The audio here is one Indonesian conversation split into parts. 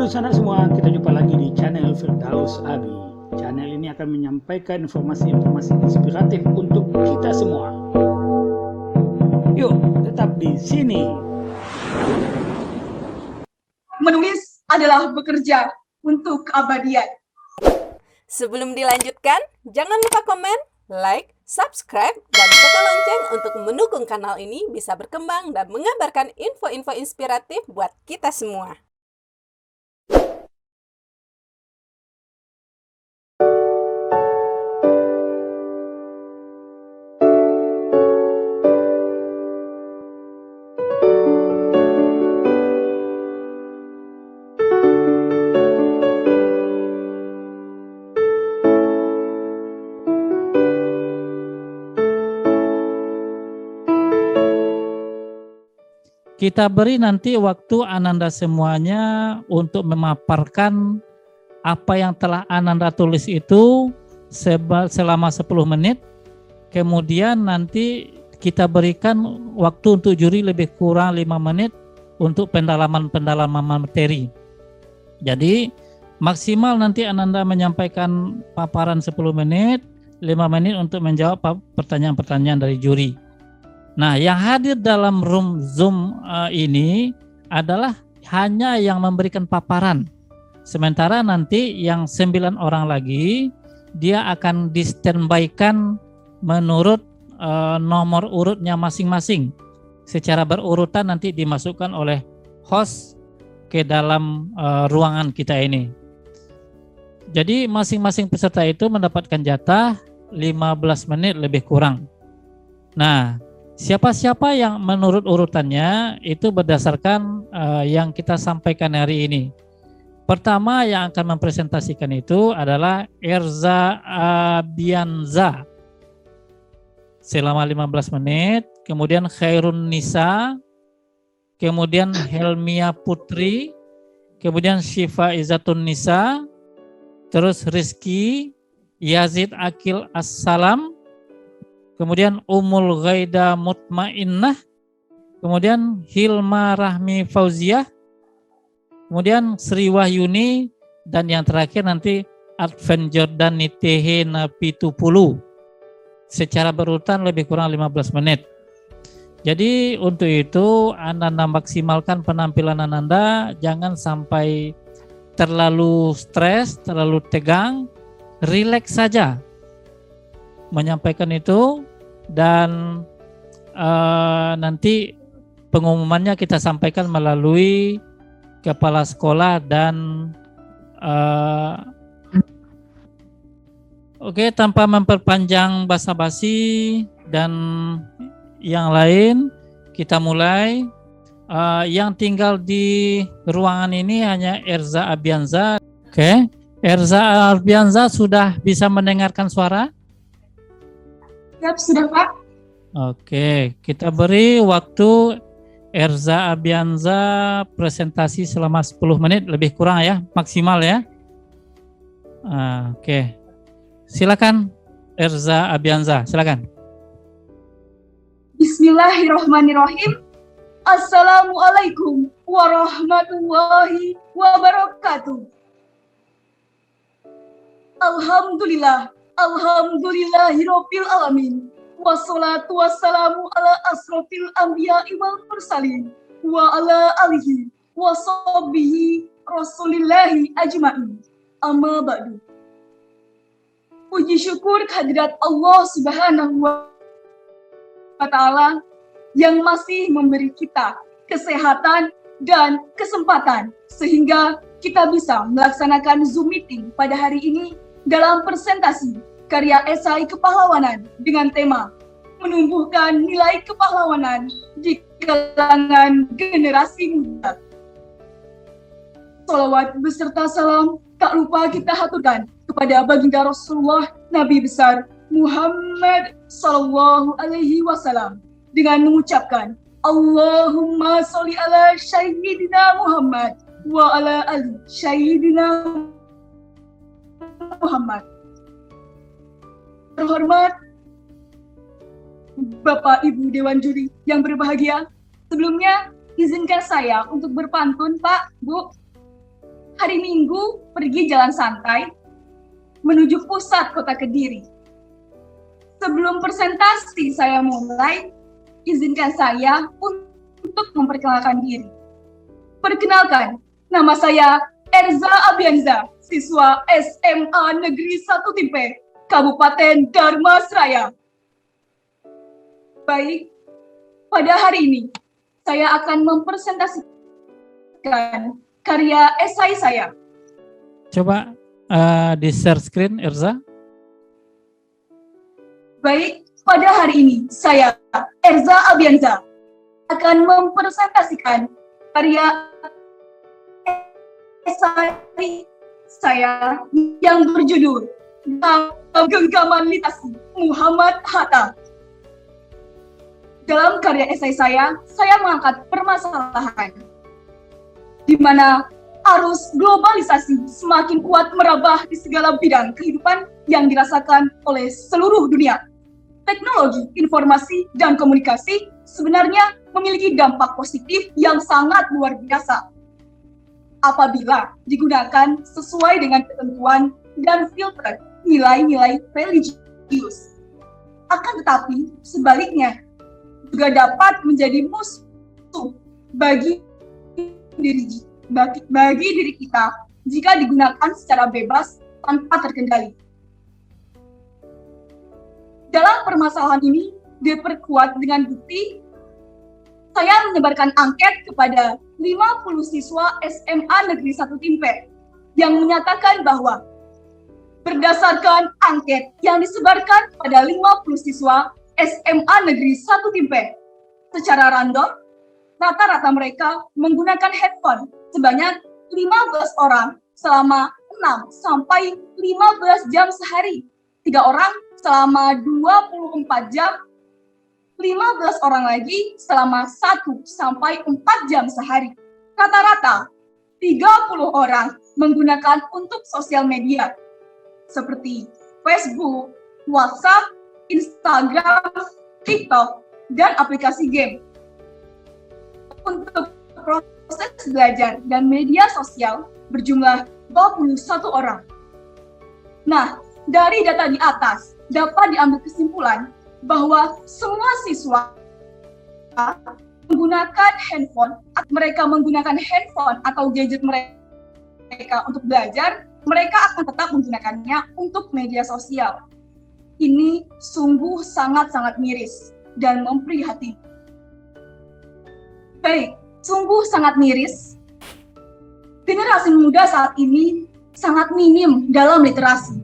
Halo sanak semua, kita jumpa lagi di channel Firdaus Abi. Channel ini akan menyampaikan informasi-informasi inspiratif untuk kita semua. Yuk, tetap di sini. Menulis adalah bekerja untuk keabadian. Sebelum dilanjutkan, jangan lupa komen, like, subscribe, dan tekan lonceng untuk mendukung kanal ini bisa berkembang dan mengabarkan info-info inspiratif buat kita semua. Kita beri nanti waktu Ananda semuanya untuk memaparkan apa yang telah Ananda tulis itu selama 10 menit. Kemudian nanti kita berikan waktu untuk juri lebih kurang 5 menit untuk pendalaman materi. Jadi maksimal nanti Ananda menyampaikan paparan 10 menit, 5 menit untuk menjawab pertanyaan-pertanyaan dari juri. Nah, yang hadir dalam room Zoom ini adalah hanya yang memberikan paparan. Sementara nanti yang 9 orang lagi, dia akan di-standby-kan menurut nomor urutnya masing-masing. Secara berurutan nanti dimasukkan oleh host ke dalam ruangan kita ini. Jadi masing-masing peserta itu mendapatkan jatah 15 menit lebih kurang. Nah, siapa-siapa yang menurut urutannya itu berdasarkan yang kita sampaikan hari ini. Pertama yang akan mempresentasikan itu adalah Erza Abianza selama 15 menit, kemudian Khairun Nisa, kemudian Helmia Putri, kemudian Syifa Izzatun Nisa, terus Rizky Yazid Akil Assalam, kemudian Umul Ghaida Mutmainnah, kemudian Hilma Rahmi Fauziah, kemudian Sri Wahyuni, dan yang terakhir nanti Advent Jordan Nitehe Napitupulu. Secara berurutan lebih kurang 15 menit. Jadi untuk itu Ananda maksimalkan penampilan Ananda, jangan sampai terlalu stres, terlalu tegang, rileks saja menyampaikan itu, dan nanti pengumumannya kita sampaikan melalui kepala sekolah dan oke, tanpa memperpanjang basa-basi dan yang lain, kita mulai. Yang tinggal di ruangan ini hanya Erza Abianza. Oke, Erza Abianza sudah bisa mendengarkan suara? Siap, sudah Pak. Oke, kita beri waktu Erza Abianza presentasi selama 10 menit lebih kurang ya, maksimal ya. Oke, silakan Erza Abianza, silakan. Bismillahirrahmanirrahim. Assalamualaikum warahmatullahi wabarakatuh. Alhamdulillahirabbil alamin. Wassalatu wassalamu ala asrofil anbiya'i wal mursalin wa ala alihi wa sahbihi rasulillahi ajma'in. Amma ba'du. Puji syukur kehadirat Allah Subhanahu wa Ta'ala yang masih memberi kita kesehatan dan kesempatan sehingga kita bisa melaksanakan Zoom meeting pada hari ini dalam presentasi karya esai kepahlawanan dengan tema menumbuhkan nilai kepahlawanan di kalangan generasi muda. Salawat beserta salam tak lupa kita haturkan kepada baginda Rasulullah Nabi besar Muhammad sallallahu alaihi wasallam dengan mengucapkan Allahumma sholli ala Sayyidina Muhammad wa ala ali Sayyidina Muhammad. Terhormat Bapak Ibu Dewan Juri yang berbahagia, sebelumnya izinkan saya untuk berpantun, Pak, Bu. hari Minggu pergi jalan santai menuju pusat kota Kediri. Sebelum presentasi saya mulai, izinkan saya untuk memperkenalkan diri. Perkenalkan, nama saya Erza Abianza, siswa SMA Negeri 1 Timpe, Kabupaten Dharmasraya. Baik, pada hari ini saya akan mempresentasikan karya esai saya. Coba di share screen, Erza. Baik, pada hari ini saya, Erza Abianza, akan mempresentasikan karya esai saya yang berjudul Genggaman Litasi Muhammad Hatta. Dalam karya esai saya mengangkat permasalahan di mana arus globalisasi semakin kuat merambah di segala bidang kehidupan yang dirasakan oleh seluruh dunia. Teknologi, informasi, dan komunikasi sebenarnya memiliki dampak positif yang sangat luar biasa apabila digunakan sesuai dengan ketentuan dan filter nilai-nilai religius. Akan tetapi, sebaliknya, juga dapat menjadi musuh bagi diri kita jika digunakan secara bebas tanpa terkendali. Dalam permasalahan ini diperkuat dengan bukti saya menyebarkan angket kepada 50 siswa SMA Negeri 1 Timpe yang menyatakan bahwa berdasarkan angket yang disebarkan pada 50 siswa SMA Negeri 1 Timpe secara random, rata-rata mereka menggunakan handphone sebanyak 15 orang selama 6 sampai 15 jam sehari. 3 orang selama 24 jam, 15 orang lagi selama 1 sampai 4 jam sehari. Rata-rata 30 orang menggunakan untuk sosial media seperti Facebook, WhatsApp, Instagram, TikTok, dan aplikasi game. Untuk proses belajar dan media sosial berjumlah 21 orang. Nah, dari data di atas dapat diambil kesimpulan bahwa semua siswa menggunakan handphone atau gadget mereka untuk belajar, mereka akan tetap menggunakannya untuk media sosial. Ini sungguh sangat-sangat miris dan memprihatinkan. Baik, sungguh sangat miris. Generasi muda saat ini sangat minim dalam literasi.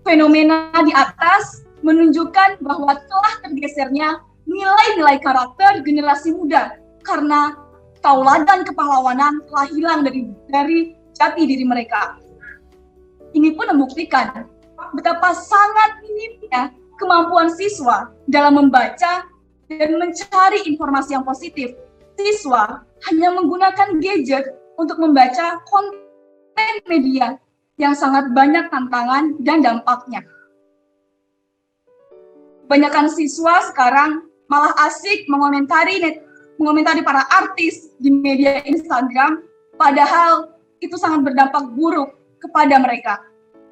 Fenomena di atas menunjukkan bahwa telah tergesernya nilai-nilai karakter generasi muda karena tauladan kepahlawanan telah hilang dari jati diri mereka. Ini pun membuktikan betapa sangat minimnya kemampuan siswa dalam membaca dan mencari informasi yang positif. Siswa hanya menggunakan gadget untuk membaca konten media yang sangat banyak tantangan dan dampaknya. Kebanyakan siswa sekarang malah asik mengomentari para artis di media Instagram, padahal itu sangat berdampak buruk kepada mereka.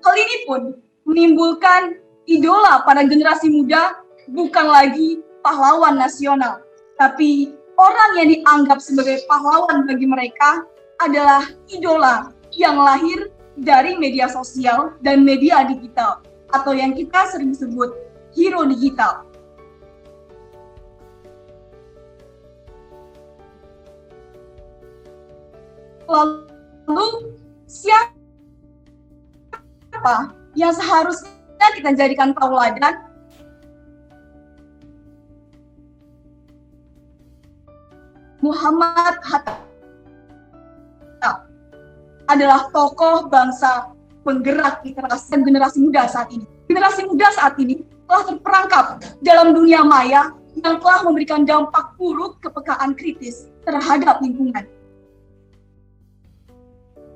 Hal ini pun menimbulkan idola pada generasi muda bukan lagi pahlawan nasional, tapi orang yang dianggap sebagai pahlawan bagi mereka adalah idola yang lahir dari media sosial dan media digital, atau yang kita sering sebut hero digital. Lalu, siapa yang seharusnya kita jadikan tauladan? Muhammad Hatta adalah tokoh bangsa penggerak literasi dan generasi muda saat ini. Generasi muda saat ini telah terperangkap dalam dunia maya yang telah memberikan dampak buruk kepekaan kritis terhadap lingkungan.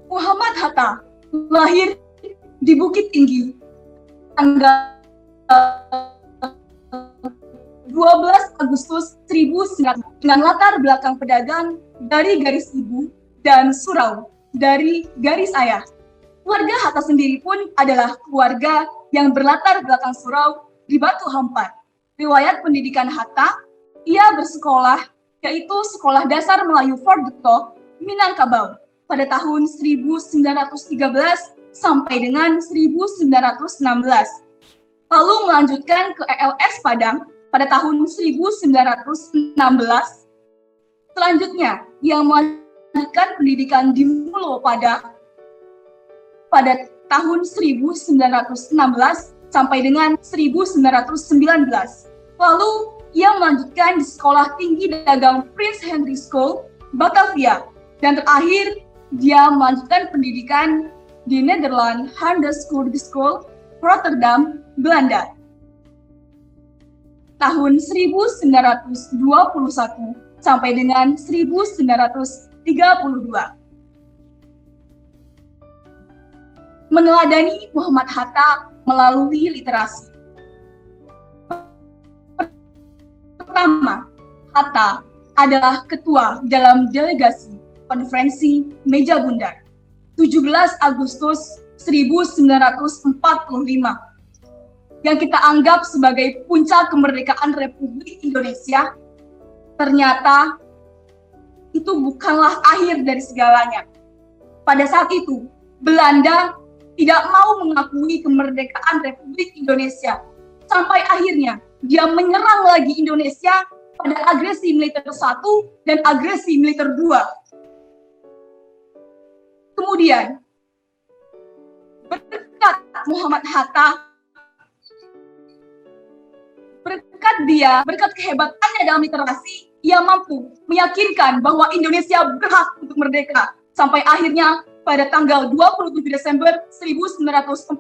Muhammad Hatta lahir di Bukit Tinggi tanggal 12 Agustus 1900 dengan latar belakang pedagang dari Garis Ibu dan Surau dari garis ayah. Keluarga Hatta sendiri pun adalah keluarga yang berlatar belakang surau di Batu Hampar. Riwayat pendidikan Hatta, ia bersekolah yaitu Sekolah Dasar Melayu Fort de Kock, Minangkabau pada tahun 1913 sampai dengan 1916. Lalu melanjutkan ke ELS Padang pada tahun 1916. Selanjutnya, ia melanjutkan pendidikan di Mulo pada tahun 1916 sampai dengan 1919. Lalu, ia melanjutkan di Sekolah Tinggi Dagang Prince Henry School, Batavia. Dan terakhir, dia melanjutkan pendidikan di Nederland Handelskunde School, Rotterdam, Belanda. Tahun 1921 sampai dengan 1932. Meneladani Muhammad Hatta melalui literasi. Pertama, Hatta adalah ketua dalam delegasi konferensi Meja Bundar 17 Agustus 1945 yang kita anggap sebagai puncak kemerdekaan Republik Indonesia. Ternyata itu bukanlah akhir dari segalanya. Pada saat itu, Belanda tidak mau mengakui kemerdekaan Republik Indonesia. Sampai akhirnya dia menyerang lagi Indonesia pada agresi militer 1 dan agresi militer 2. Kemudian, berkat Muhammad Hatta, berkat kehebatannya dalam literasi, ia mampu meyakinkan bahwa Indonesia berhak untuk merdeka. Sampai akhirnya pada tanggal 27 Desember 1945,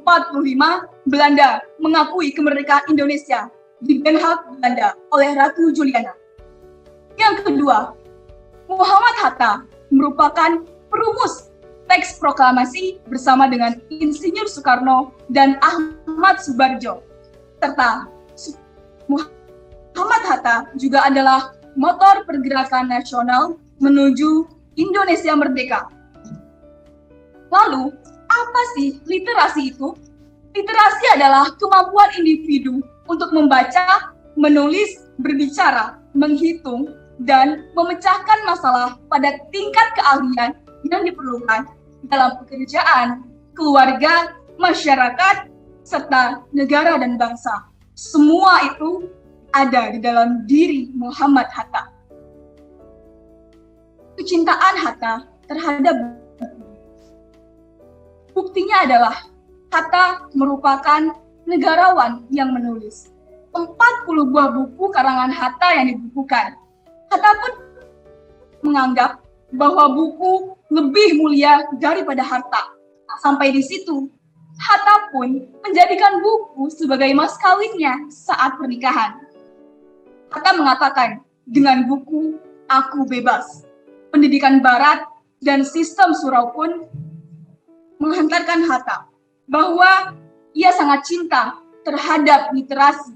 Belanda mengakui kemerdekaan Indonesia di Den Haag, Belanda oleh Ratu Juliana. Yang kedua, Muhammad Hatta merupakan perumus teks proklamasi bersama dengan Insinyur Soekarno dan Ahmad Subarjo. Serta Muhammad Hatta juga adalah motor pergerakan nasional menuju Indonesia merdeka. Lalu, apa sih literasi itu? Literasi adalah kemampuan individu untuk membaca, menulis, berbicara, menghitung, dan memecahkan masalah pada tingkat keahlian yang diperlukan dalam pekerjaan, keluarga, masyarakat, serta negara dan bangsa. Semua itu ada di dalam diri Muhammad Hatta. Kecintaan Hatta terhadap buku. Buktinya adalah Hatta merupakan negarawan yang menulis 40 buah buku karangan Hatta yang dibukukan. Hatta pun menganggap bahwa buku lebih mulia daripada harta. Sampai di situ, Hatta pun menjadikan buku sebagai mas kawinnya saat pernikahan. Hatta mengatakan, dengan buku, aku bebas. Pendidikan barat dan sistem surau pun menghantarkan Hatta bahwa ia sangat cinta terhadap literasi.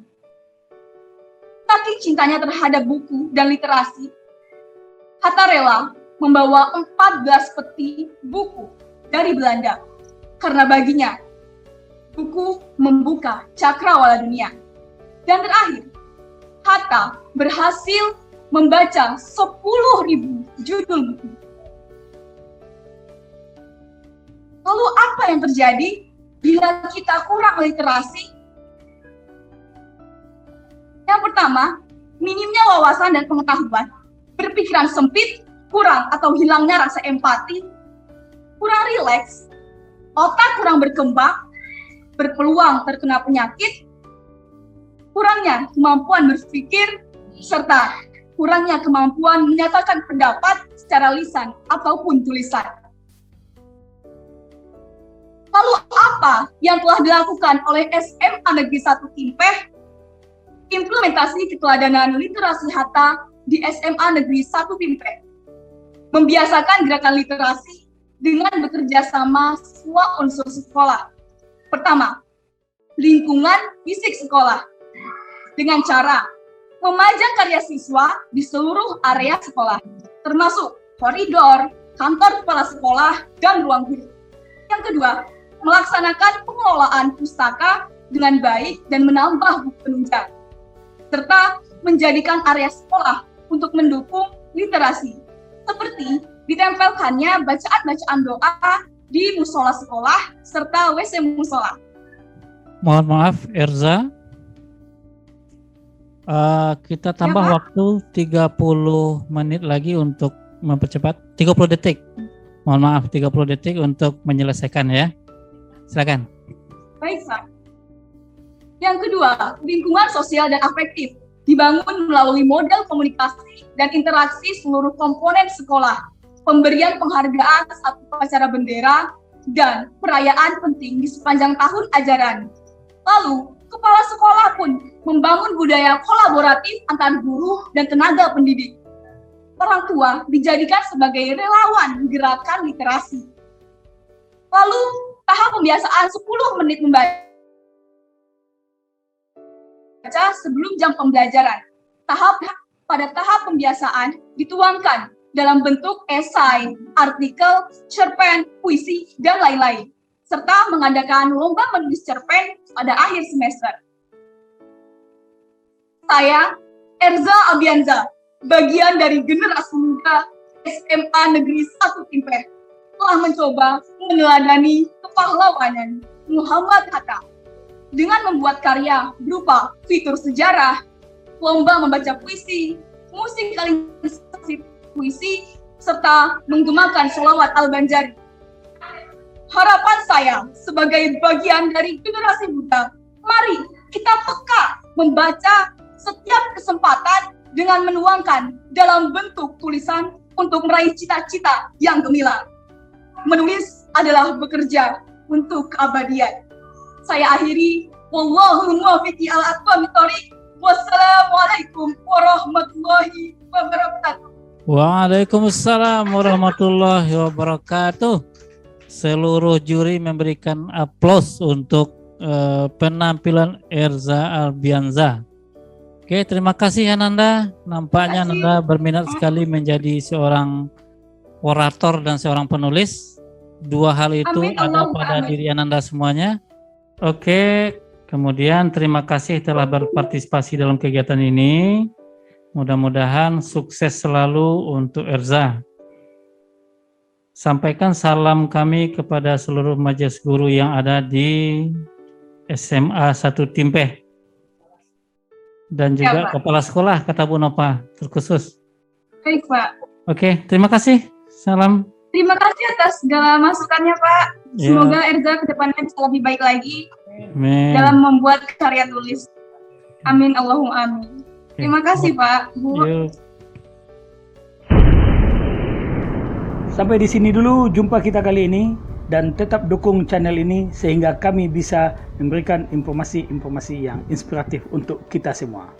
Saking cintanya terhadap buku dan literasi, Hatta rela membawa 14 peti buku dari Belanda. Karena baginya, buku membuka cakrawala dunia. Dan terakhir, Hatta berhasil membaca 10.000 judul buku. Lalu apa yang terjadi bila kita kurang literasi? Yang pertama, minimnya wawasan dan pengetahuan, berpikiran sempit, kurang atau hilangnya rasa empati, kurang rileks, otak kurang berkembang, berpeluang terkena penyakit, kurangnya kemampuan berpikir, serta kurangnya kemampuan menyatakan pendapat secara lisan ataupun tulisan. Lalu apa yang telah dilakukan oleh SMA Negeri 1 Timpeh? Implementasi keteladanan literasi Hatta di SMA Negeri 1 Timpeh. Membiasakan gerakan literasi dengan bekerja sama semua unsur sekolah. Pertama, lingkungan fisik sekolah. Dengan cara memajang karya siswa di seluruh area sekolah, termasuk koridor, kantor kepala sekolah, dan ruang guru. Yang kedua, melaksanakan pengelolaan pustaka dengan baik dan menambah buku penunjang, serta menjadikan area sekolah untuk mendukung literasi, seperti ditempelkannya bacaan-bacaan doa di musola sekolah serta WC musola. Mohon maaf, Erza. Kita tambah Ya, Pak. waktu 30 menit lagi untuk mempercepat. 30 detik. Mohon maaf, 30 detik untuk menyelesaikan ya. Silakan. Baik, Pak. Yang kedua, lingkungan sosial dan afektif dibangun melalui model komunikasi dan interaksi seluruh komponen sekolah, pemberian penghargaan saat upacara bendera, dan perayaan penting di sepanjang tahun ajaran. Lalu, kepala sekolah pun membangun budaya kolaboratif antar guru dan tenaga pendidik. Orang tua dijadikan sebagai relawan gerakan literasi. Lalu, tahap pembiasaan 10 menit membaca sebelum jam pembelajaran. Pada tahap pembiasaan dituangkan dalam bentuk esai, artikel, cerpen, puisi, dan lain-lain, serta mengadakan lomba menulis cerpen pada akhir semester. Saya, Erza Albianza, bagian dari generasi muda SMA Negeri 1 Timpeh, telah mencoba meneladani kepahlawanan Muhammad Hatta dengan membuat karya berupa fitur sejarah, lomba membaca puisi, musikalisasi puisi, serta menggemakan sholawat Al-Banjari. Harapan saya sebagai bagian dari generasi muda, mari kita peka membaca setiap kesempatan dengan menuangkan dalam bentuk tulisan untuk meraih cita-cita yang gemilang. Menulis adalah bekerja untuk keabadian. Saya akhiri, wallahu muwaffiq ala aqwamit thoriq. Wassalamualaikum warahmatullahi wabarakatuh. Waalaikumsalam warahmatullahi wabarakatuh. Seluruh juri memberikan aplaus untuk penampilan Erza Albianza. Oke, terima kasih Ananda. Nampaknya Ananda berminat sekali menjadi seorang orator dan seorang penulis. Dua hal itu Amin, ada Allahumma pada amin. diri Ananda semuanya. Oke, kemudian terima kasih telah berpartisipasi dalam kegiatan ini. Mudah-mudahan sukses selalu untuk Erza. Sampaikan salam kami kepada seluruh majelis guru yang ada di SMA 1 Timpeh. Dan juga Pak. kepala sekolah, kata Bu Nova, terkhusus. Baik, Pak. Oke, terima kasih. Salam. Terima kasih atas segala masukannya, Pak. Ya. Semoga Erza ke depannya bisa lebih baik lagi Amin. dalam membuat karya tulis. Amin, Allahumma amin. Oke. Terima kasih, Pak, Bu. Yuk. Sampai di sini dulu jumpa kita kali ini, dan tetap dukung channel ini sehingga kami bisa memberikan informasi-informasi yang inspiratif untuk kita semua.